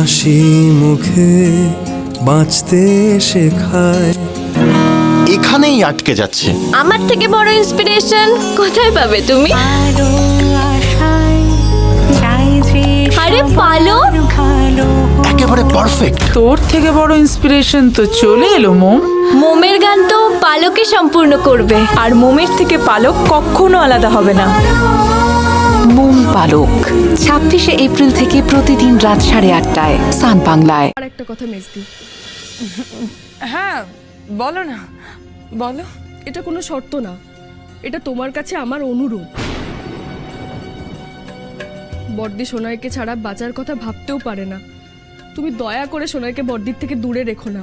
হাসি মুখে বাঁচতে শেখায়। এখানেই আটকে যাচ্ছে। আমার থেকে বড় ইন্সপিরেশন কোথায় পাবে তুমি? আরে পালক, একেবারে পারফেক্ট। তোর থেকে বড় ইন্সপিরেশন তো চলে এলো মোম। মোমের গান তো পালকে সম্পূর্ণ করবে। আর মোমের থেকে পালক কখনো আলাদা হবে না। মোম পালক 26শে এপ্রিল থেকে প্রতিদিন রাত 8:30টায় সান বাংলায়। আর একটা কথা মেজদি, হ্যাঁ বলো না, বলো। এটা কোনো শর্ত না, এটা তোমার কাছে আমার অনুরোধ। বড়দি সোনাইকে ছাড়া বাঁচার কথা ভাবতেও পারে না। তুমি দয়া করে সোনাইকে বড়দির থেকে দূরে রেখো না।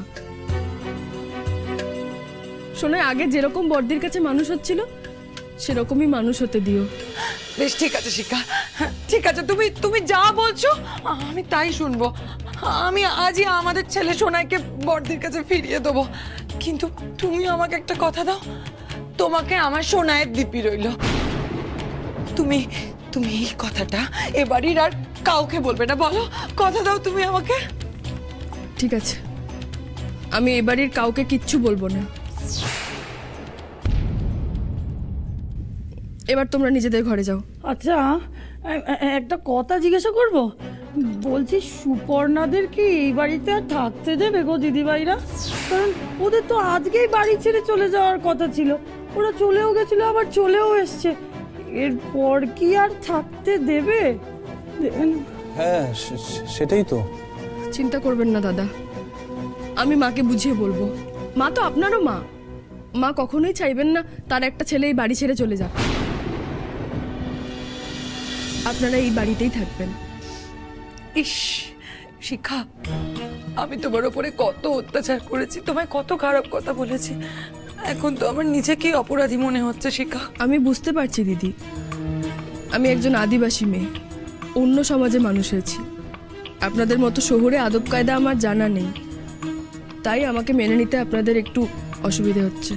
সোনাই আগে যেরকম বড়দির কাছে মানুষ হচ্ছিল সেরকমই মানুষ হতে দিও। বেশ ঠিক আছে শিখা, ঠিক আছে, তুমি যা বলছো আমি তাই শুনবো। আমি আজই আমাদের ছেলে সোনাইকে বড়দির কাছে ফিরিয়ে দেবো। কিন্তু তুমি আমাকে একটা কথা দাও, তোমাকে আমার সোনাইয়ের দিপি রইল। তুমি তুমি এই কথাটা এ বাড়ির আর কাউকে বলবে না, বলো, কথা দাও তুমি আমাকে। ঠিক আছে, আমি এ বাড়ির কাউকে কিচ্ছু বলবো না। এবার তোমরা নিজেদের ঘরে যাও। আচ্ছা, একটা কথা জিজ্ঞাসা করব। বলছি সুপর্ণাদের কি এই বাড়িতে আর থাকতে দেবে গো দিদিভাইরা? কারণ ওদের তো আজকেই বাড়ি ছেড়ে চলে যাওয়ার কথা ছিল। ওরা চলেও গেছিল, আবার চলেও এসছে। এরপর কি আর থাকতে দেবে? হ্যাঁ, সেটাই তো। চিন্তা করবেন না দাদা, আমি মাকে বুঝিয়ে বলবো। মা তো আপনারও মা। মা কখনোই চাইবেন না তার একটা ছেলে এই বাড়ি ছেড়ে চলে যাক। আপনারা এই বাড়িতেই থাকবেন। ইস শিখা, আমি তোমার উপরে কত অত্যাচার করেছি, তোমায় কত খারাপ কথা বলেছি। এখন তো আমার নিজেকেই অপরাধী মনে হচ্ছে শিখা। আমি বুঝতে পারছি দিদি, আমি একজন আদিবাসী মেয়ে, অন্য সমাজে মানুষ হয়েছি। আপনাদের মতো শহরে আদব কায়দা আমার জানা নেই, তাই আমাকে মেনে নিতে আপনাদের একটু অসুবিধে হচ্ছে।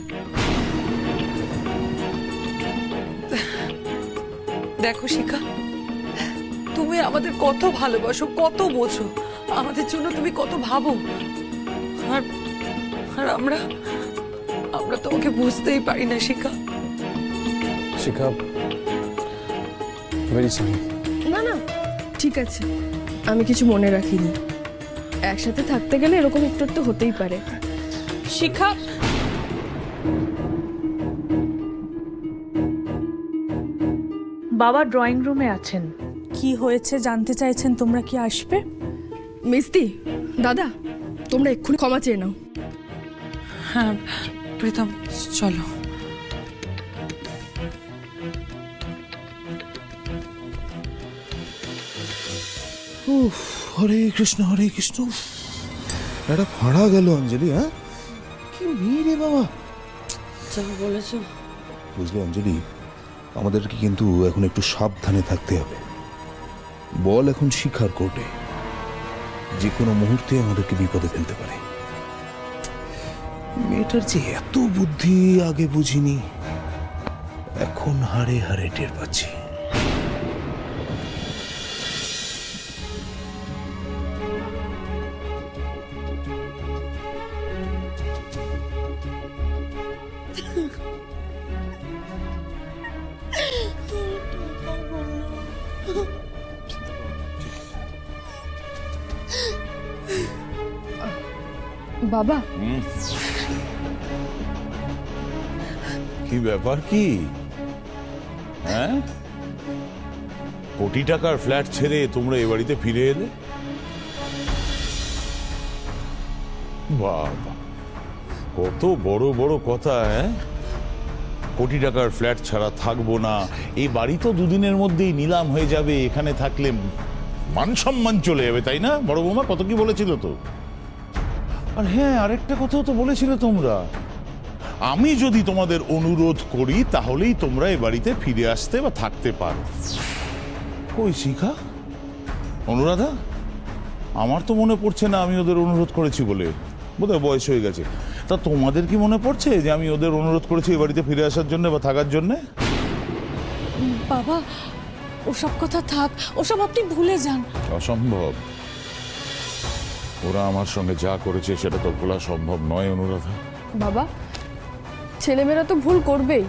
দেখো শিখা, তুমি আমাদের কত ভালোবাসো, কত বোঝো, আমাদের জন্য তুমি কত ভাবো। আর আর আমরা আমরা তোমাকে বুঝতেই পারি না শিখা। শিখা, ভেরি সরি। না না, ঠিক আছে, আমি কিছু মনে রাখিনি। একসাথে থাকতে গেলে এরকম একটু একটু হতেই পারে। শিখা, বাবা ড্রয়িং রুমে আছেন। কি হয়েছে জানতে চাইছেন, তোমরা কি আসবে? মিস্তি, দাদা, তোমরা এক্ষুনি ক্ষমা চেয়ে নাও। হ্যাঁ প্রীতম, চলো। হরে কৃষ্ণ, হরে কৃষ্ণ। এটা ফাঁড়া গেল অঞ্জলি। হ্যাঁ, কি মেয়ে রে বাবা। যা বলেছো। বুঝলে অঞ্জলি, আমাদেরকে কিন্তু এখন একটু সাবধানে থাকতে হবে। বল এখন শিখার কোর্টে, যে কোনো মুহূর্তে আমাদেরকে বিপদে ফেলতে পারে। মেয়েটার যে এত বুদ্ধি আগে বুঝিনি, এখন হাড়ে হাড়ে টের পাচ্ছি। বাবা, কি ব্যাপার? কি হ্যাঁ, কোটি টাকার ফ্ল্যাট ছেড়ে তোমরা এ বাড়িতে ফিরে এলে? বাবা, কত বড় বড় কথা। হ্যাঁ, কোটি টাকার ফ্ল্যাট ছাড়া থাকবো না, এই বাড়ি তো দুদিনের মধ্যেই নিলাম হয়ে যাবে, এখানে থাকলে মান সম্মান চলে যাবে, তাই না? বড় বৌমা কত কি বলেছিল তো। আর হ্যাঁ, আরেকটা কথাও তো বলেছিলে তোমরা, আমি যদি তোমাদের অনুরোধ করি তাহলেই তোমরা এ বাড়িতে ফিরে আসতে বা থাকতে পারো। কই শিখা, অনুরাধা? আমার তো মনে পড়ছে না আমি ওদের অনুরোধ করেছি বলে, বোধহয় বয়স হয়ে গেছে। তা তোমাদের কি মনে পড়ছে যে আমি ওদের অনুরোধ করেছি এ বাড়িতে ফিরে আসার জন্য বা থাকার জন্য? বাবা, ওসব কথা থাক, ওসব আপনি ভুলে যান। অসম্ভব। ওরা আমার সঙ্গে যা করেছে সেটা তো ভোলা সম্ভব নয় অনুরাধা। বাবা, ছেলেমেয়েরা তো ভুল করবেই।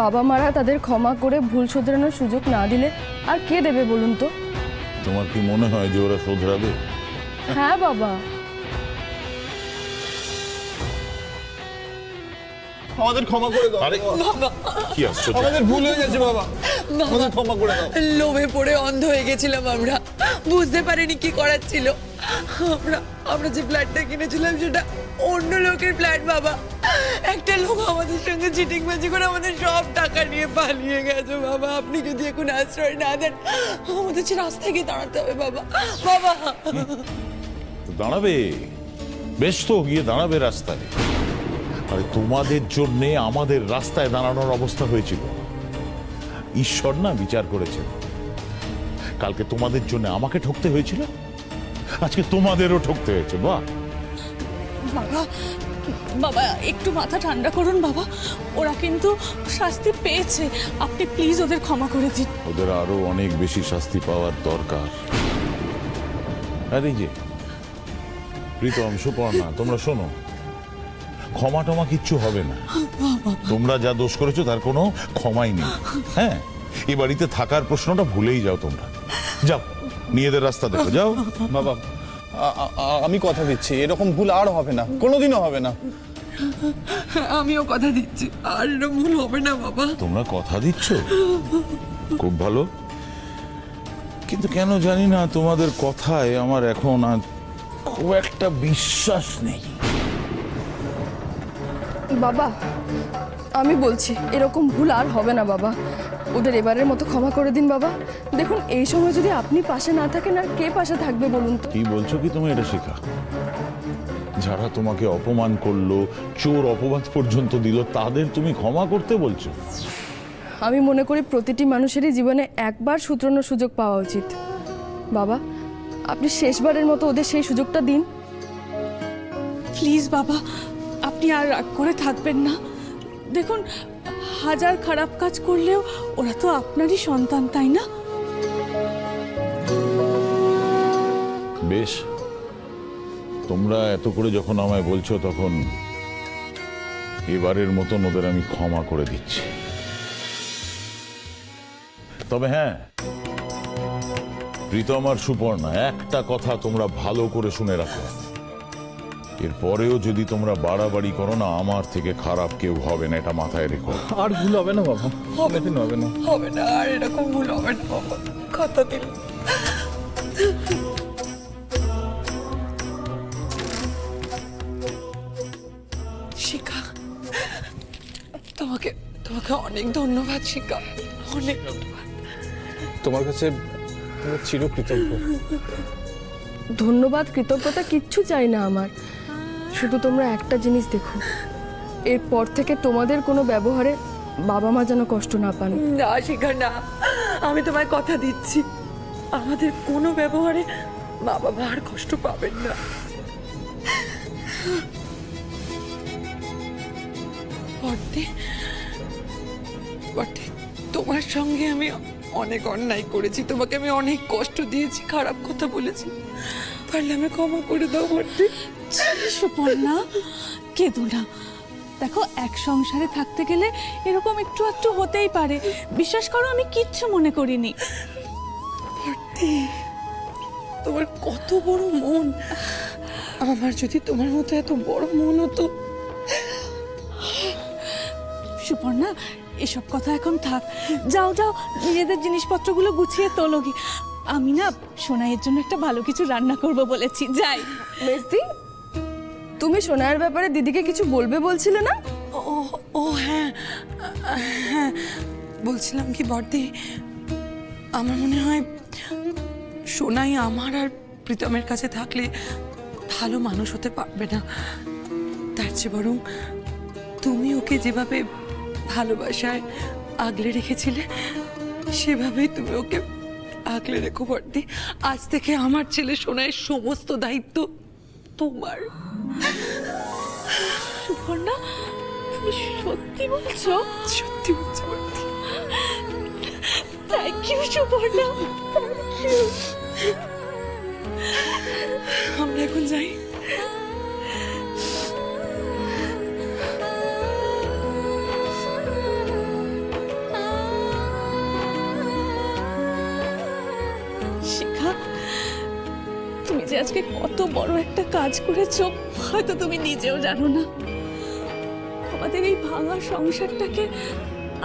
বাবা মারা তাদের ক্ষমা করে ভুল শোধরানোর সুযোগ না দিলে আর কে দেবে বলুন তো? তোমার কি মনে হয় যে ওরা শোধরাবে? হ্যাঁ বাবা। আমাদের ক্ষমা করে দাও। আরে কি আশ্চর্য! আমাদের ভুল হয়ে গেছে বাবা, আমাদের ক্ষমা করে দাও। লোভে পড়ে অন্ধ হয়ে গেছিলাম আমরা, বুঝতে পারিনি কি করার ছিল। আমরা যে ফ্ল্যাটটা কিনেছিলাম সেটা অন্য লোকের ফ্ল্যাট বাবা। একটা লোক আমাদের সঙ্গে চিটিংবাজি করে আমাদের সব টাকা নিয়ে পালিয়ে গেছে বাবা। আপনি যদি এখন আশ্রয় না দেন আমাদের যে রাস্তায় গিয়ে দাঁড়াতে হবে বাবা। বাবা তো দাঁড়াবে, বেশ তো গিয়ে দাঁড়াবে রাস্তায়। আরে তোমাদের জন্যে আমাদের রাস্তায় দাঁড়ানোর অবস্থা হয়েছিল, ঈশ্বর না বিচার করেছেন। কালকে তোমাদের জন্য আমাকে ঠকতে হয়েছিল, আজকে তোমাদেরও ঠকতে হয়েছে। বাহ বাবা, বাবা একটু মাথা ঠান্ডা করুন বাবা, ওরা কিন্তু শাস্তি পেয়েছে, আপনি প্লিজ ওদের ক্ষমা করে দিন। ওদের আরো অনেক বেশি শাস্তি পাওয়ার দরকার। আরে যে প্রীতম, সুপর্ণা, তোমরা শোনো, ক্ষমা টমা কিচ্ছু হবে না। তোমরা যা দোষ করেছো তার কোনো ক্ষমাই নেই। হ্যাঁ, এই বাড়িতে থাকার প্রশ্নটা ভুলেই যাও তোমরা। যাও, নিজেদের রাস্তা দেখো, যাও। বাবা, আমি কথা দিচ্ছি এরকম ভুল আর হবে না, কোনোদিনও হবে না। আমিও কথা দিচ্ছি আর এরকম ভুল হবে না বাবা। তোমরা কথা দিচ্ছ, খুব ভালো। কিন্তু কেন জানি না তোমাদের কথায় আমার এখন আর খুব একটা বিশ্বাস নেই। বাবা, আমি বলছি এরকম ভুল আর হবে না বাবা। ওদের এবারের মতো ক্ষমা করে দিন বাবা। দেখুন, এই সময় যদি আপনি পাশে না থাকেন আর কে পাশে থাকবে বলুন তো? কি বলছো কি তুমি এটা শেখা? যারা তোমাকে অপমান করলো, চোর অপবাদ পর্যন্ত দিল, তাদের তুমি ক্ষমা করতে বলছো? আমি মনে করি প্রতিটি মানুষেরই জীবনে একবার শুধরানোর সুযোগ পাওয়া উচিত। বাবা, আপনি শেষবারের মতো ওদের সেই সুযোগটা দিন। প্লিজ বাবা, আপনি আর রাগ করে থাকবেন না। দেখুন, হাজার খারাপ কাজ করলেও ওরা তো আপনারই সন্তান, তাই না? বেশ, তোমরা এত করে যখন আমায় বলছো, তখন এবারের মতন ওদের আমি ক্ষমা করে দিচ্ছি। তবে হ্যাঁ, প্রীতম আর সুপর্ণা, একটা কথা তোমরা ভালো করে শুনে রাখো, এরপরেও যদি তোমরা বাড়াবাড়ি করো না, আমার থেকে খারাপ কেউ হবে না, এটা মাথায় রেখো। আর ভুল হবে না বাবা, কোনোদিন হবে না। হবে না, আর এরকম ভুল হবে না বাবা, কথা দিল। শিখা, তোমাকে অনেক ধন্যবাদ শিখা, অনেক ধন্যবাদ। তোমার কাছে আমি চিরকৃতজ্ঞ। ধন্যবাদ কৃতজ্ঞতা কিচ্ছু চাই না আমার। শুধু তোমরা একটা জিনিস দেখো, এরপর থেকে তোমাদের কোনো ব্যবহারে বাবা মা যেন কষ্ট না পান। না শিখা, না, আমি তোমায় কথা দিচ্ছি, আমাদের কোনো ব্যবহারে মা বাবা আর কষ্ট পাবেন না। বটে, তোমার সঙ্গে আমি অনেক অন্যায় করেছি, তোমাকে আমি অনেক কষ্ট দিয়েছি, খারাপ কথা বলেছি, পারলে আমি ক্ষমা করে দাও বটে। সুপর্ণা, কেঁদো না। দেখো, এক সংসারে থাকতে গেলে এরকম একটু একটু হতেই পারে, বিশ্বাস করো, আমি কিচ্ছু মনে করিনি। তোমার কত বড় মন, আমার যদি তোমার মতো এত বড় মন হতো। সুপর্ণা, এসব কথা এখন থাক, যাও যাও, নিজেদের জিনিসপত্রগুলো গুছিয়ে তোলো গে। আমি না সোনাইয়ের জন্য একটা ভালো কিছু রান্না করব বলেছি, যাই। মেজদি, তুমি সোনার ব্যাপারে দিদিকে কিছু বলবে বলছিলে না? ও হ্যাঁ হ্যাঁ, বলছিলাম কি বড়দি, আমার মনে হয় সোনাই আমার আর প্রীতমের কাছে থাকলে ভালো মানুষ হতে পারবে না। তার চেয়ে বরং তুমি ওকে যেভাবে ভালোবাসায় আগলে রেখেছিলে, সেভাবেই তুমি ওকে আগলে রেখো বড়দি। আজ থেকে আমার ছেলে সোনাইয়ের সমস্ত দায়িত্ব তোমার। সুপর্ণা, তুমি সত্যি বলছো? সত্যি বলছি বড়দি। Thank you Suparna, thank you. আমরা এখন যাই। শিখা, তুমি যে আজকে কত বড় একটা কাজ করেছো হয়তো তুমি নিজেও জানো না। আমাদের এই ভাঙা সংসারটাকে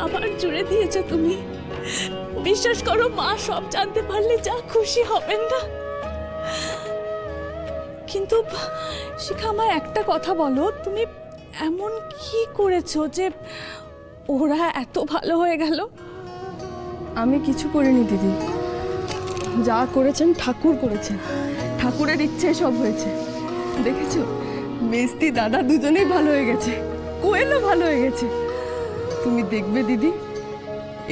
আবার জুড়ে দিয়েছো তুমি। বিশ্বাস করো, মা সব জানতে পারলে যা খুশি হবেন না। কিন্তু শিখা, আমার একটা কথা বলো, তুমি এমন কি করেছো যে ওরা এত ভালো হয়ে গেল? আমি কিছু করিনি দিদি, যা করেছেন ঠাকুর করেছেন। ঠাকুরের ইচ্ছে সব হয়েছে। দেখেছো, মেস্তি দাদা দুজনেই ভালো হয়ে গেছে, কোয়েলও ভালো হয়ে গেছে। তুমি দেখবে দিদি,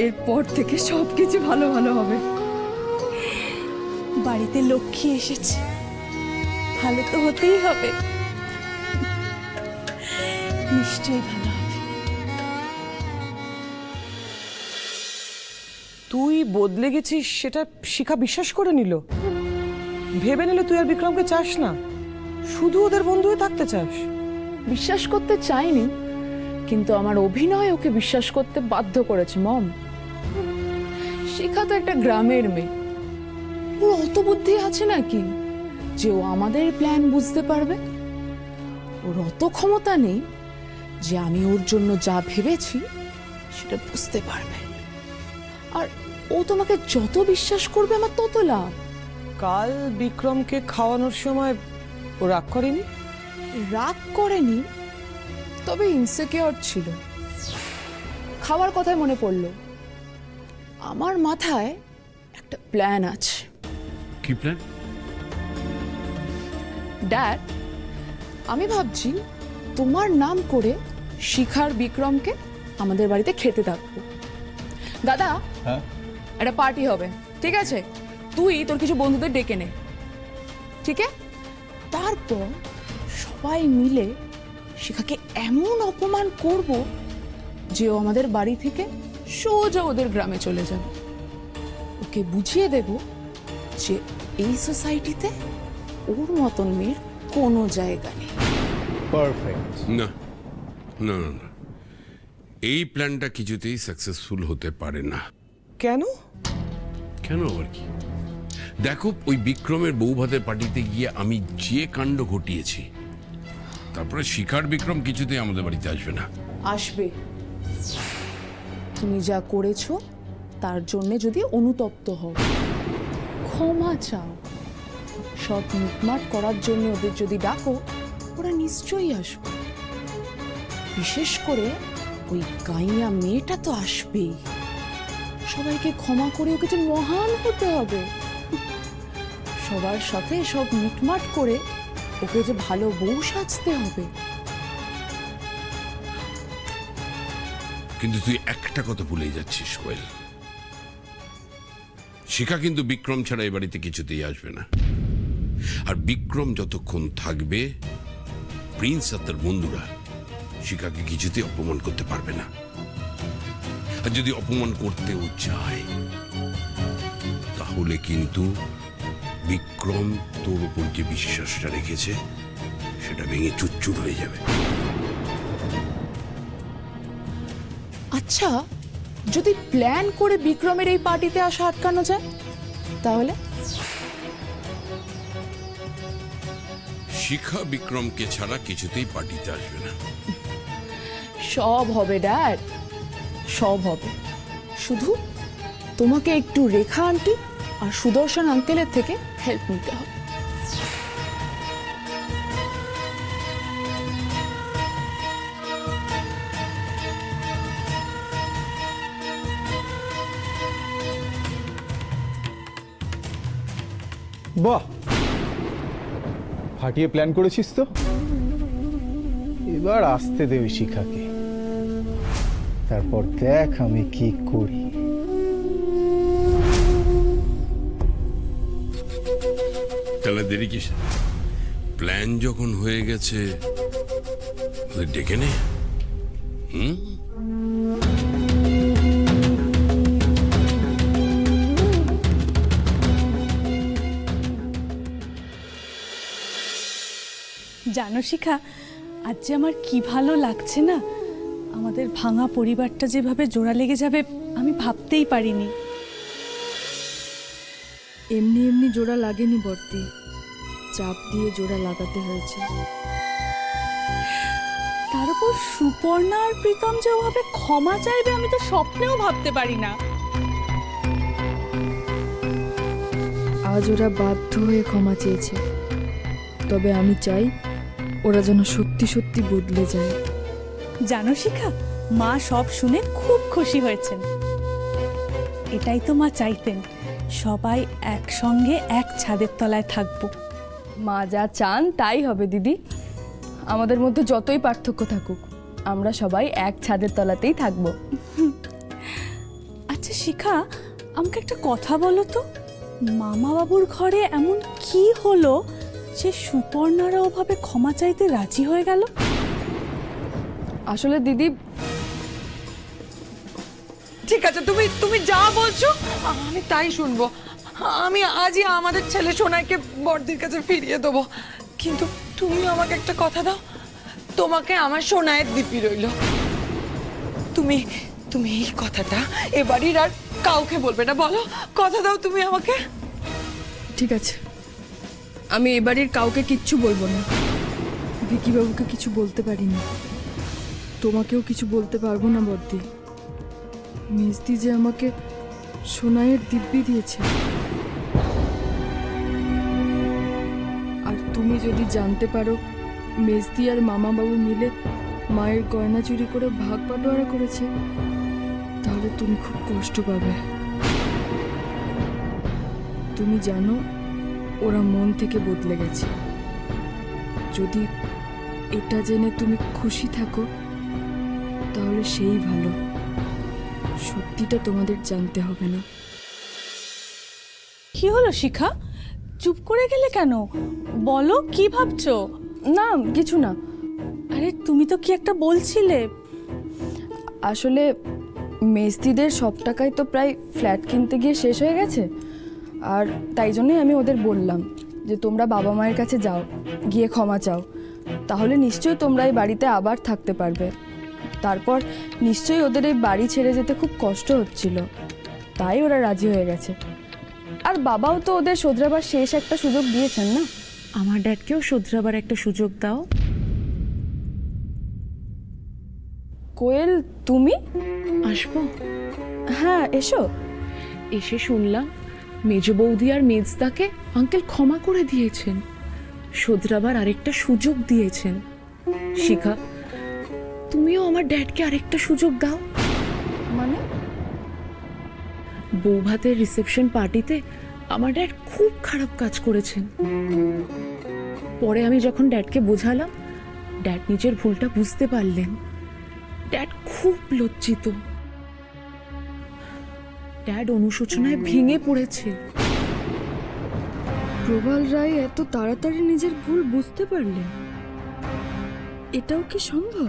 এরপর থেকে সব কিছু ভালো ভালো হবে। বাড়িতে লক্ষ্মী এসেছে, ভালো তো হতেই হবে, নিশ্চয়ই ভালো হবে। তুই বদলে গেছিস সেটা শিখা বিশ্বাস করে নিল। ভেবে নিলে তুই আর বিক্রমকে চাস না, শুধু ওদের বন্ধু হয়ে থাকতে চাস। বিশ্বাস করতে চাইনি, কিন্তু আমার অভিনয় ওকে বিশ্বাস করতে বাধ্য করেছে। মম, শিখা তো একটা গ্রামের মেয়ে, ওর অত বুদ্ধি আছে নাকি যে ও আমাদের প্ল্যান বুঝতে পারবে? ওর অত ক্ষমতা নেই যে আমি ওর জন্য যা ভেবেছি সেটা বুঝতে পারবে। আর ও তোমাকে যত বিশ্বাস করবে আমার তত লাভ। কাল বিক্রমকে খাওয়ানোর সময় ও রাগ করেনি? রাগ করেনি, তবে ইনসিকিউর ছিল। খাওয়ার কথাই মনে পড়লো, আমার মাথায় একটা প্ল্যান আছে। কি প্ল্যান? ড্যাড, আমি ভাবছি তোমার নাম করে শিখার বিক্রমকে আমাদের বাড়িতে খেতে থাকবো। দাদা, একটা পার্টি হবে, ঠিক আছে? তুই তোর কিছু বন্ধুদের ডেকে নে, ঠিক আছে? তারপর সবাই মিলে শিখাকে এমন অপমান করব যে ও আমাদের বাড়ি থেকে সোজা ওদের গ্রামে চলে যাবে। ওকে বুঝিয়ে দেব যে এই সোসাইটিতে ওর মতন মেয়ের কোনো জায়গা নেই। পারফেক্ট। না না না না, এই প্ল্যানটা কিছুতেই সাকসেসফুল হতে পারে না। কেন? কেন আবার কি? দেখো, ওই বিক্রমের বউ ভাতের পার্টিতে গিয়ে আমি যে কাণ্ড ঘটিয়েছি, তারপরে শিখার বিক্রম কিছুতেই আমাদের বাড়িতে আসবে না। আসবে। তুমি যা করেছো তার জন্য যদি অনুতপ্ত হও, ক্ষমা চাও, সব মিটমাট করার জন্য ওদের যদি ডাকো, ওরা নিশ্চয়ই আসবে। বিশেষ করে ওই গাইয়া মেয়েটা তো আসবেই। সবাইকে ক্ষমা করে ওকে যে মহান হতে হবে, সবার সাথে সব মিটমাট করে ওকে যে ভালো বউ সাজতে হবে। কিন্তু তুই একটা কথা ভুলেই যাচ্ছিস কোয়েল, শিখা কিন্তু বিক্রম ছাড়া এই বাড়িতে কিছুতেই আসবে না। আর বিক্রম যতক্ষণ থাকবে, প্রিন্স আর তার বন্ধুরা শিখাকে কিছুতেই অপমান করতে পারবে না। আর যদি অপমান করতেও চায়, তাহলে কিন্তু বিক্রম তোর উপর যে বিশ্বাসটা রেখেছে সেটা ভেঙে চুরচুর হয়ে যাবে। আচ্ছা, যদি প্ল্যান করে বিক্রমের এই পার্টিতে আসা আটকানো যায়, তাহলে? শিখা বিক্রমকে ছাড়া কিছুতেই পার্টিতে আসবে না। সব হবে ড্যাড, সব হবে। শুধু তোমাকে একটু রেখা আন্টি আর সুদর্শন আঙ্কেলের থেকে হেল্প নিতে হবে। বাহ, ফাটিয়ে প্ল্যান করেছিস তো। এবার আসতে দে ওই শিখাকে, তারপর দেখ আমি কি করি। তাহলে দেরি কিস? প্ল্যান যখন হয়ে গেছে ওদের ডেকে নে। জানো শিখা, আজ যে আমার কি ভালো লাগছে না। আমাদের ভাঙা পরিবারটা যেভাবে জোড়া লেগে যাবে আমি ভাবতেই পারিনি। এমনি এমনি জোড়া লাগেনি বর্তি, চাপ দিয়ে জোড়া লাগাতে হয়েছে। তার উপর সুপর্ণা আর প্রীতম যে ওভাবে ক্ষমা চাইবে আমি তো স্বপ্নেও ভাবতে পারি না। আজ ওরা বাধ্য হয়ে ক্ষমা চেয়েছে, তবে আমি চাই ওরা যেন সত্যি সত্যি বদলে যায়। জানো শিখা, মা সব শুনে খুব খুশি হয়েছেন। এটাই তো মা চাইতেন, সবাই একসঙ্গে এক ছাদের তলায় থাকবো। মা যা চান তাই হবে দিদি। আমাদের মধ্যে যতই পার্থক্য থাকুক, আমরা সবাই এক ছাদের তলাতেই থাকবো। আচ্ছা শিখা, আমাকে একটা কথা বলো তো, মামা বাবুর ঘরে এমন কি হলো যে সুপর্ণারা ওভাবে ক্ষমা চাইতে রাজি হয়ে গেল? আসলে দিদি, ঠিক আছে, তুমি তুমি যা বলছো আমি তাই শুনবো। আমি আজই আমাদের ছেলে সোনাইকে বড়দির কাছে ফিরিয়ে দেবো, কিন্তু তুমি আমাকে একটা কথা দাও, তোমাকে আমার সোনাইয়ের দিব্যি রইল। তুমি তুমি এই কথাটা এ বাড়ির আর কাউকে বলবে না, বলো, কথা দাও তুমি আমাকে। ঠিক আছে, আমি এবারের কাউকে কিচ্ছু বলবো না। ভিকি বাবুকে কিছু বলতে পারিনি, তোমাকেও কিছু বলতে পারবো না বর্দি। মেজদি যে আমাকে সোনাইয়ের দিব্যি দিয়েছে, আর তুমি যদি জানতে পারো মেজদি আর মামা বাবু মিলে মায়ের গয়না চুরি করে ভাগ বাটোয়ারা করেছে, তাহলে তুমি খুব কষ্ট পাবে। তুমি জানো ওরা মন থেকে বদলে গেছে। যদি এটা জেনে তুমি খুশি থাকো তাহলে সেই ভালো। সত্যিটা তোমাদের জানতে হবে না। কি হলো শিখা, চুপ করে গেলে কেন? বলো, কি ভাবছো? না কিছু না। আরে তুমি তো কি একটা বলছিলে। আসলে মেজদিদের সব টাকাই তো প্রায় ফ্ল্যাট কিনতে গিয়ে শেষ হয়ে গেছে, আর তাই জন্যই আমি ওদের বললাম যে তোমরা বাবা মায়ের কাছে যাও, গিয়ে ক্ষমা চাও, তাহলে নিশ্চয়ই তোমরা এই বাড়িতে আবার থাকতে পারবে। তারপর নিশ্চয়ই ওদের এই বাড়ি ছেড়ে যেতে খুব কষ্ট হচ্ছিল, তাই ওরা রাজি হয়ে গেছে। আর বাবাও তো ওদের শোধরাবার শেষ একটা সুযোগ দিয়েছেন না। আমার ড্যাডকেও শোধরাবার একটা সুযোগ দাও। কোয়েল, তুমি আসবো? হ্যাঁ এসো। এসে শুনলাম মেজ বৌদি আর মেজদাকে আঙ্কেল ক্ষমা করে দিয়েছেন, শোধরাবার আরেকটা সুযোগ দিয়েছেন। শিখা, তুমিও আমার ড্যাডকে আরেকটা সুযোগ দাও। মানে? বৌভাতের রিসেপশন পার্টিতে আমার ড্যাড খুব খারাপ কাজ করেছেন। পরে আমি যখন ড্যাডকে বোঝালাম, ড্যাড নিজের ভুলটা বুঝতে পারলেন। ড্যাড খুব লজ্জিত। ড্যাড অনুশোচনায় ভেঙে পড়েছে। প্রবাল রায় এত তাড়াতাড়ি নিজের ভুল বুঝতে পারলেন? এটাও কি সম্ভব?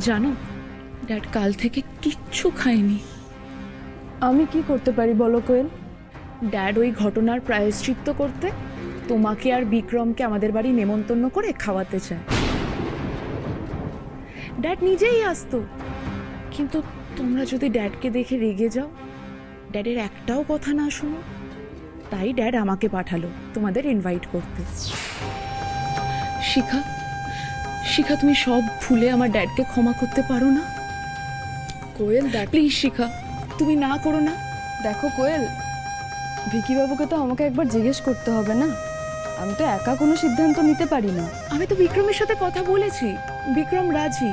জানো, ড্যাড কাল থেকে কিচ্ছু খায়নি। আমি কি করতে পারি বলো কোয়েল? ড্যাড ওই ঘটনার প্রায়শ্চিত্ত করতে তোমাকে আর বিক্রমকে আমাদের বাড়ি নেমন্তন্ন করে খাওয়াতে চায়। ড্যাড নিজেই আসতো, কিন্তু তোমরা যদি ড্যাডকে দেখে রেগে যাও, ড্যাডের একটাও কথা না শোনো, তাই ড্যাড আমাকে পাঠালো তোমাদের ইনভাইট করতে। শিখা, শিখা, তুমি সব ভুলে আমার ড্যাডকে ক্ষমা করতে পারো না? কোয়েল প্লিজ শিখা, তুমি না করো না। দেখো কোয়েল, ভিকি বাবুকে তো আমাকে একবার জিজ্ঞেস করতে হবে না, আমি তো একা কোনো সিদ্ধান্ত নিতে পারি না। আমি তো বিক্রমের সাথে কথা বলেছি, বিক্রম রাজি।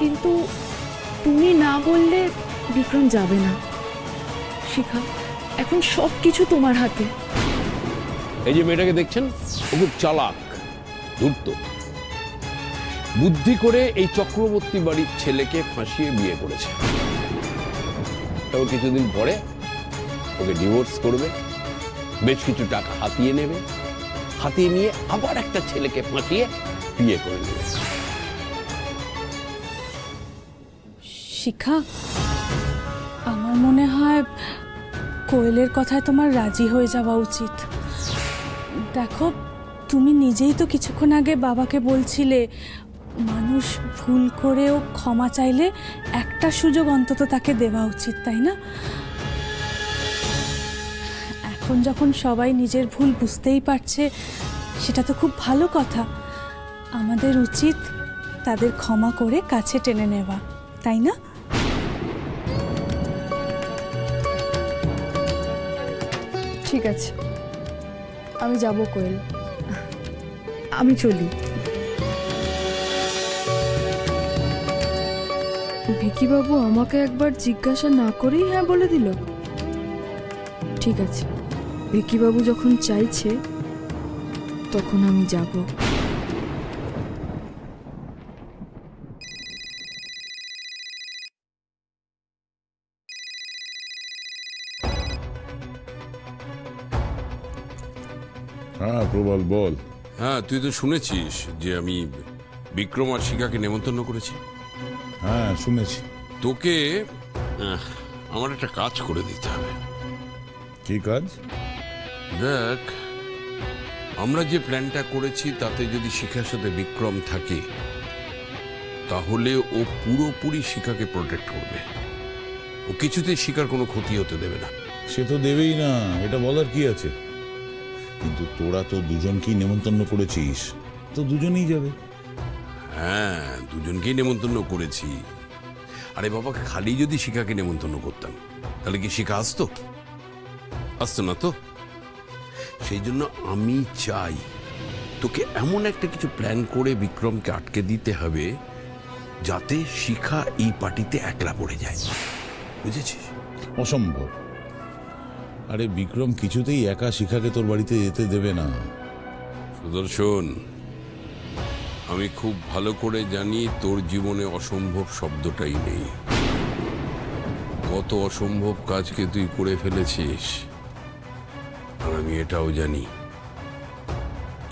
কিন্তু তুমি না বললে বিক্রম যাবে না। শিখা, এখন সব কিছু তোমার হাতে। এই যে মেয়েটাকে দেখছেন, ও খুব চালাক, ধূর্ত, বুদ্ধি করে এই চক্রবর্তী বাড়ির ছেলেকে ফাঁসিয়ে বিয়ে করেছে। তাও কিছুদিন পরে ওকে ডিভোর্স করবে, বেশ কিছু টাকা হাতিয়ে নেবে, হাতিয়ে নিয়ে আবার একটা ছেলেকে ফাঁকিয়ে বিয়ে করে নেবে। শিখা, আমার মনে হয় কোয়েলের কথায় তোমার রাজি হয়ে যাওয়া উচিত। দেখো, তুমি নিজেই তো কিছুক্ষণ আগে বাবাকে বলছিলে মানুষ ভুল করেও ক্ষমা চাইলে একটা সুযোগ অন্তত তাকে দেওয়া উচিত, তাই না? এখন যখন সবাই নিজের ভুল বুঝতেই পারছে, সেটা তো খুব ভালো কথা। আমাদের উচিত তাদের ক্ষমা করে কাছে টেনে নেওয়া, তাই না? ঠিক আছে, আমি যাব কোয়েল। আমি চলি। ভিকিবাবু আমাকে একবার জিজ্ঞাসা না করেই হ্যাঁ বলে দিল। ঠিক আছে, ভিকিবাবু যখন চাইছে তখন আমি যাব। হ্যাঁ প্রবল বল। হ্যাঁ, তুই তো শুনেছিস যে আমি বিক্রম আর শিখাকে নেমন্তন্ন করেছি। হ্যাঁ শুনেছি। তোকে আমার একটা কাজ করে দিতে হবে। কি কাজ? দেখ, আমরা যে প্ল্যানটা করেছি তাতে যদি শিখার সাথে বিক্রম থাকে তাহলে ও পুরোপুরি শিখাকে প্রোটেক্ট করবে। ও কিছুতেই শিখার কোনো ক্ষতি হতে দেবে না। সে তো দেবেই না, এটা বলার কি আছে। কিন্তু তোরা তো দুজনকেই নেমন্তন্ন করেছিস, তো দুজনেই যাবে। হ্যাঁ, দুজনকেই নেমন্তন্ন করেছি। আরে বাবা, খালি যদি শিখাকে নেমন্তন্ন করতাম তাহলে কি শিখা আসতো? আসতো না তো। সেই জন্য আমি চাই তোকে এমন একটা কিছু প্ল্যান করে বিক্রমকে আটকে দিতে হবে যাতে শিখা এই পার্টিতে একলা পড়ে যায়, বুঝেছিস? অসম্ভব। আরে বিক্রম কিছুতেই একা শিখাকে তোর বাড়িতে যেতে দেবে না। সুদর্শন, আমি খুব ভালো করে জানি তোর জীবনে অসম্ভব শব্দটাই নেই। কত অসম্ভব কাজকে তুই করে ফেলেছিস, আর আমি এটাও জানি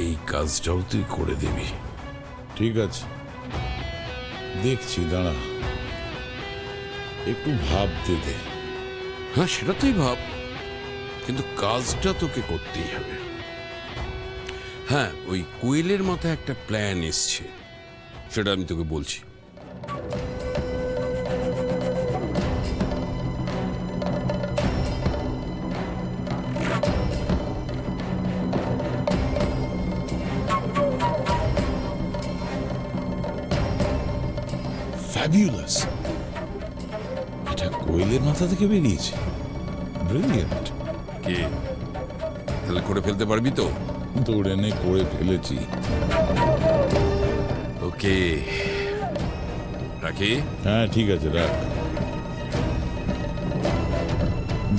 এই কাজটাও তুই করে দিবি। ঠিক আছে, দেখছি, দাঁড়া একটু ভাবতে দে। হ্যাঁ, সেটা তুই ভাব, কিন্তু কাজটা তোকে করতেই হবে। হ্যাঁ, ওই কোয়েলের মাথায় একটা প্ল্যান এসছে, সেটা আমি তোকে বলছি। ফ্যাবিউলাস! এটা কোয়েলের মাথা থেকে বেরিয়েছে। ব্রিলিয়েন্ট। কে? তাহলে করে ফেলতে পারবি তো? দৌড়ে নে, করে ফেলেছি। ওকে, রাখি? হ্যাঁ ঠিক আছে, রাখ।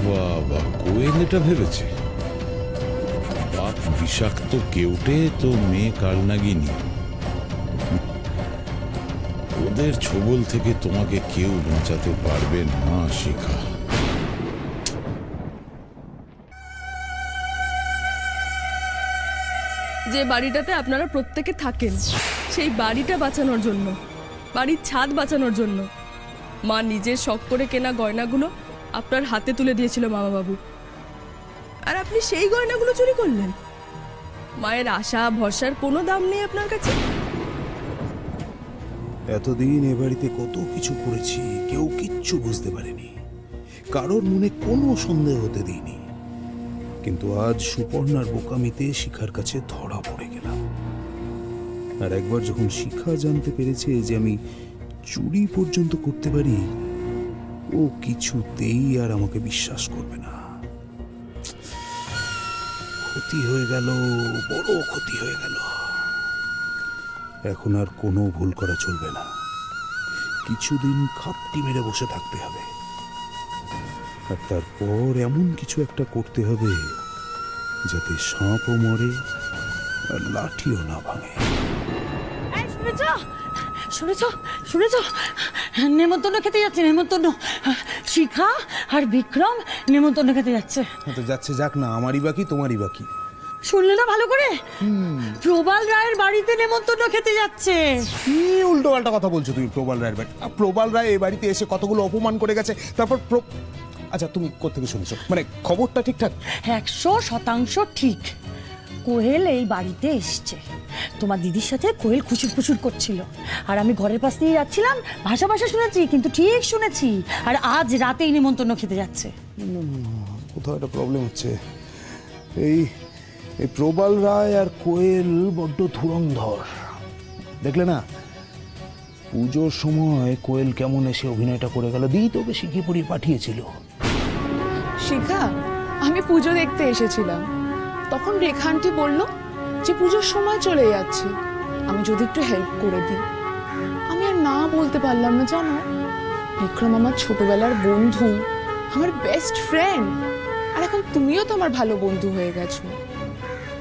বাবা, কোয়েল এটা ভেবেছে। বাপ বিষাক্ত কেউটে তো মেয়ে কালনাগিনী। ওদের ছোবল থেকে তোমাকে কেউ বাঁচাতে পারবে না শিখা। যে বাড়িটাতে আপনারা প্রত্যেকে থাকেন, সেই বাড়িটা বাঁচানোর জন্য, বাড়ির ছাদ বাঁচানোর জন্য মা নিজের শখ করে কেনা গয়নাগুলো আপনার হাতে তুলে দিয়েছিল মামাবাবু। আর আপনি সেই গয়নাগুলো চুরি করলেন। মায়ের আশা ভরসার কোনো দাম নেই আপনার কাছে। এতদিন এ বাড়িতে কত কিছু করেছি, কেউ কিচ্ছু বুঝতে পারেনি, কারোর মনে কোনো সন্দেহ হতে দিইনি। কিন্তু আজ সুপর্ণার বোকামিতে শিখার কাছে ধরা পড়ে গেলাম। আর একবার যখন শিখা জানতে পেরেছে যে আমি চুরি পর্যন্ত করতে পারি, ও কিছুতেই আর আমাকে বিশ্বাস করবে না। ক্ষতি হয়ে গেল, বড় ক্ষতি হয়ে গেল। এখন আর কোনো ভুল করা চলবে না। কিছুদিন খাপটি মেরে বসে থাকতে হবে, আর তারপর এমন কিছু একটা করতে হবে যাতে সাপও মরে আর লাঠিও না ভাঙে। শুনেছ শুনেছ, নেমন্তন্ন খেতে যাচ্ছে, নেমন্তন্ন। শিখা আর বিক্রম নেমন্তন্ন খেতে যাচ্ছে। তো যাচ্ছে, যাক না, আমারই বাকি তোমারই বাকি। শুনলে না ভালো করে? প্রবাল রায়ের বাড়িতে নেমন্তন্ন খেতে যাচ্ছে। কি উল্টো পাল্টা কথা বলছো তুমি? প্রবাল রায়ের বাড়ি? প্রবাল রায় এই বাড়িতে এসে কতগুলো অপমান করে গেছে, তারপর আচ্ছা তুমি কোত্থেকে শুনেছো? মানে খবরটা ঠিকঠাক? 100% ঠিক। কোয়েল এই বাড়িতে এসছে, তোমার দিদির সাথে কোয়েল খুচুর খুচুর করছিল, আর আমি ঘরের পাশ দিয়ে যাচ্ছিলাম, ভাষা ভাষা শুনেছি, কিন্তু ঠিক শুনেছি। আর আজ রাতেই নেমন্তন্ন খেতে যাচ্ছে। কোথাও একটা প্রবলেম হচ্ছে। এই প্রবাল রায় আর কোয়েল বড্ড ধুরন্ধর, দেখলে না? পুজোর সময় কোয়েল কেমন এসে অভিনয়টা করে গেল, দিই তোকে শিখিয়ে পড়িয়ে পাঠিয়েছিল। শিখা, আমি পুজো দেখতে এসেছিলাম, তখন রেখানটি বলল যে পুজোর সময় চলে যাচ্ছে, আমি যদি একটু হেল্প করে দিই। আমি আর না বলতে পারলাম না, জানো। বিক্রম আমার ছোটবেলার বন্ধু, আমার বেস্ট ফ্রেন্ড, আর এখন তুমিও তো আমার ভালো বন্ধু হয়ে গেছো।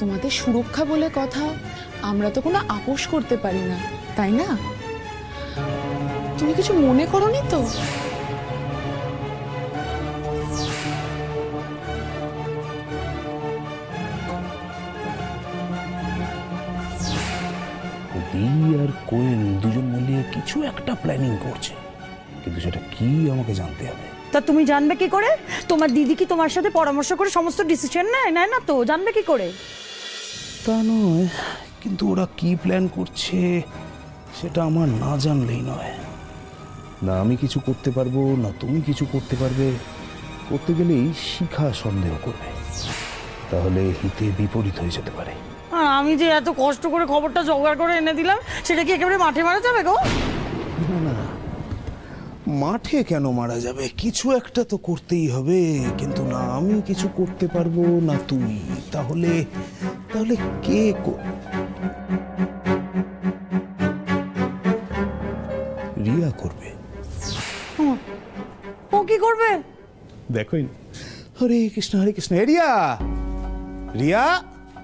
তোমাদের সুরক্ষা বলে কথা, আমরা তো কোনো আপোষ করতে পারি না, তাই না? তুমি কিছু মনে করোনি তো? দিই আর কোয়েল দুজন মিলিয়ে কিছু একটা প্ল্যানিং করছে, কিন্তু সেটা কি আমাকে জানতে হবে। তা তুমি জানবে কি করে? তোমার দিদি কি তোমার সাথে পরামর্শ করে সমস্ত ডিসিশন নেয় না? তো জানবে কি করে? তা নয়, কিন্তু ওরা কি প্ল্যান করছে সেটা আমার না জানলেই নয়। না আমি কিছু করতে পারবো, না তুমি কিছু করতে পারবে। করতে গেলেই শিখা সন্দেহ করবে, তাহলে হিতে বিপরীত হয়ে যেতে পারে। আর আমি যে এত কষ্ট করে খবরটা জোগাড় করে এনে দিলাম, সেটা কি একেবারে মাঠে মারা যাবে গো? না না, মাঠে কেন মারা যাবে? কিছু একটা তো করতেই হবে। কিন্তু না আমি কিছু করতে পারবো, না তুমি। তাহলে তাহলে কে রিয়া করবে। ও কি করবে? দেখোই না। হরে কৃষ্ণ হরে কৃষ্ণ। রিয়া, রিয়া,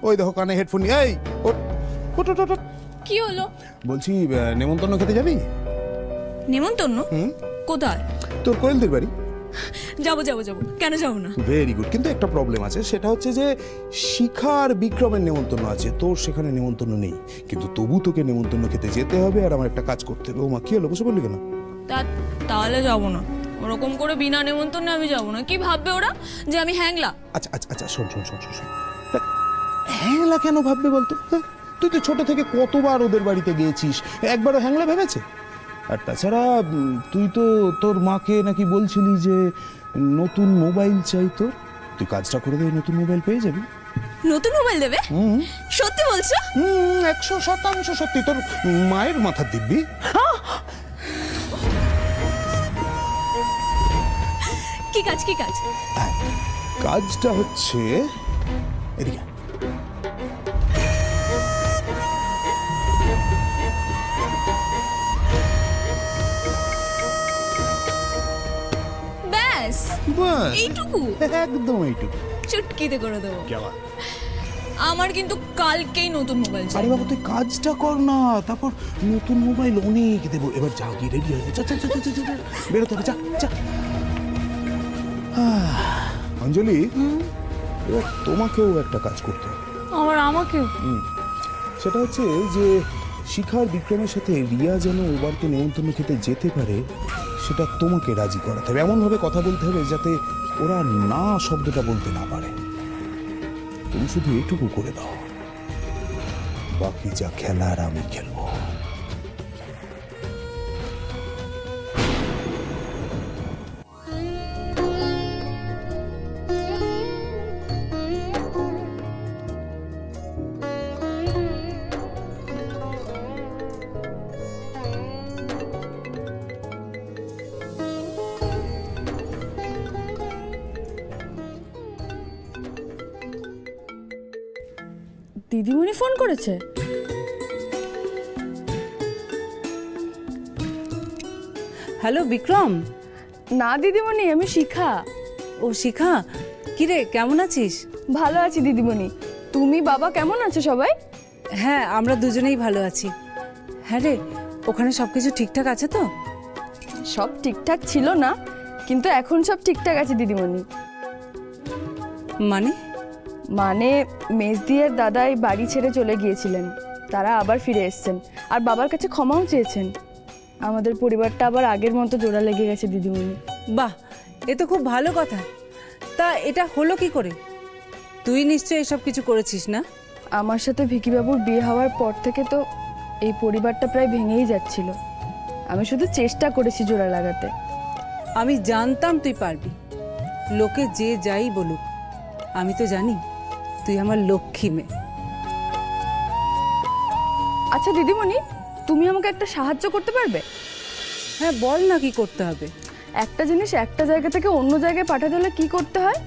ওই দেখো কানে হেডফোন নিয়ে। এই ওঠ, ওঠ, ওঠ, ওঠ। কি হলো? বলছি নেমন্তন্ন খেতে যাবি? নেমন্তন্ন? কোথায়? তোর কোয়েলদের বাড়ি। যাবো যাবো যাবো, কেন যাবো না? ভেরি গুড, কিন্তু একটা প্রবলেম আছে, সেটা হচ্ছে যে শিখা আর বিক্রমের নেমন্তন্ন আছে, তোর সেখানে নেমন্তন্ন নেই। কিন্তু তবু তোকে নেমন্তন্ন খেতে যেতে হবে, আর আমার একটা কাজ করতে হবে। ও মা, কি হলো, বসে বললি কেন? তাহলে যাবো না, ওরকম করে বিনা নেমন্তন্নে আমি যাবো না। কি ভাববে ওরা, যে আমি হ্যাংলা? আচ্ছা আচ্ছা আচ্ছা, শোন শোন শোন শোন, হ্যাংলা কেন ভাববে বলতো? তুই তো ছোট থেকে কতবার ওদের বাড়িতে গিয়েছিস, একবারও হ্যাংলা ভেবেছে? আর তাছাড়া তুই তো তোর মাকে নাকি বলছিলি যে নতুন মোবাইল চাই তোর। তুই কাজটা করে দে, নতুন মোবাইল পেয়ে যাবি। নতুন মোবাইল দেবে? সত্যি বলছো? 100% সত্যি। তোর মায়ের মাথার দিব্যি। কি কাজ, কি কাজ? কাজটা হচ্ছে এদিকে। ব্যাস এইটুকু? একদম এইটুকু, চুটকিতে করে দেবো। কেমন? আমার কিন্তু কালকেই নতুন মোবাইল চাই। আরে বাবা, তুই কাজটা কর না, তারপর নতুন মোবাইল অনেক দেবো। এবার যা, গিয়ে রেডি হয়ে যা, যা, যা, যা, যা, যা, বেরোতে হবে, যা যা। অঞ্জলি, এবার তোমাকেও একটা কাজ করতে হবে। আমাকেও? সেটা হচ্ছে যে শিখার বিক্রমের সাথে রিয়া যেন এবারকে নেমন্তন্ন খেতে যেতে পারে, সেটা তোমাকে রাজি করাতে হবে। এমনভাবে কথা বলতে হবে যাতে ওরা না শব্দটা বলতে না পারে। তুমি শুধু এটুকু করে দাও, বাকি যা খেলার আমি খেলবো। দিদিমণি ফোন করেছে? হ্যালো বিক্রম। না দিদিমণি, আমি শিখা। ও শিখা, কিরে কেমন আছিস? ভালো আছি দিদিমণি, তুমি বাবা কেমন আছো সবাই? হ্যাঁ, আমরা দুজনেই ভালো আছি। হ্যাঁ রে, ওখানে সবকিছু ঠিকঠাক আছে তো? সব ঠিকঠাক ছিল না, কিন্তু এখন সব ঠিকঠাক আছে দিদিমণি। মানে? মানে মেজদিয়ের দাদাই বাড়ি ছেড়ে চলে গিয়েছিলেন, তারা আবার ফিরে এসেছেন আর বাবার কাছে ক্ষমাও চেয়েছেন। আমাদের পরিবারটা আবার আগের মতো জোড়া লেগে গেছে দিদিমণি। বাহ, এ তো খুব ভালো কথা। তা এটা হলো কি করে? তুই নিশ্চয়ই এসব কিছু করেছিস না? আমার সাথে ভিকিবাবুর বিয়ে হওয়ার পর থেকে তো এই পরিবারটা প্রায় ভেঙেই যাচ্ছিল। আমি শুধু চেষ্টা করেছি জোড়া লাগাতে। আমি জানতাম তুই পারবি, লোকে যে যাই বলুক। আমি তো জানি তুই আমার লক্ষ্মী মেয়ে। আচ্ছা দিদিমণি, তুমি আমাকে একটা সাহায্য করতে পারবে? হ্যাঁ বল না, কি করতে হবে? একটা জিনিস একটা জায়গা থেকে অন্য জায়গায় পাঠাতে হলে কি করতে হয়?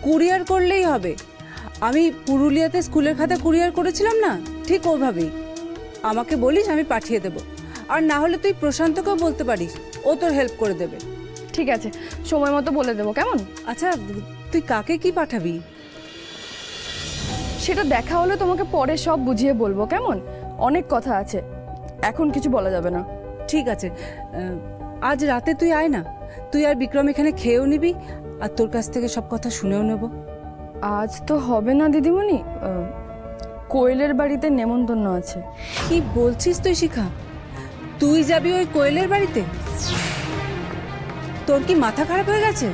কুরিয়ার করলেই হবে। আমি পুরুলিয়াতে স্কুলের খাতা কুরিয়ার করেছিলাম না, ঠিক ওইভাবেই। আমাকে বলিস, আমি পাঠিয়ে দেব। আর না হলে তুই প্রশান্তকেও বলতে পারিস, ও তোর হেল্প করে দেবে। ঠিক আছে, সময় মতো বলে দেবো, কেমন? আচ্ছা, তুই কাকে কি পাঠাবি? সেটা দেখা হলে তোমাকে পরে সব বুঝিয়ে বলবো, কেমন? অনেক কথা আছে, এখন কিছু বলা যাবে না। ঠিক আছে, আজ রাতে তুই আয় না, তুই আর বিক্রম এখানে খেয়েও নিবি আর তোর কাছ থেকে সব কথা শুনেও নেব। আজ তো হবে না দিদিমণি, কোয়েলের বাড়িতে নেমন্তন্ন আছে। কি বলছিস তুই শিখা? তুই যাবি ওই কোয়েলের বাড়িতে? তোর কি মাথা খারাপ হয়ে গেছে?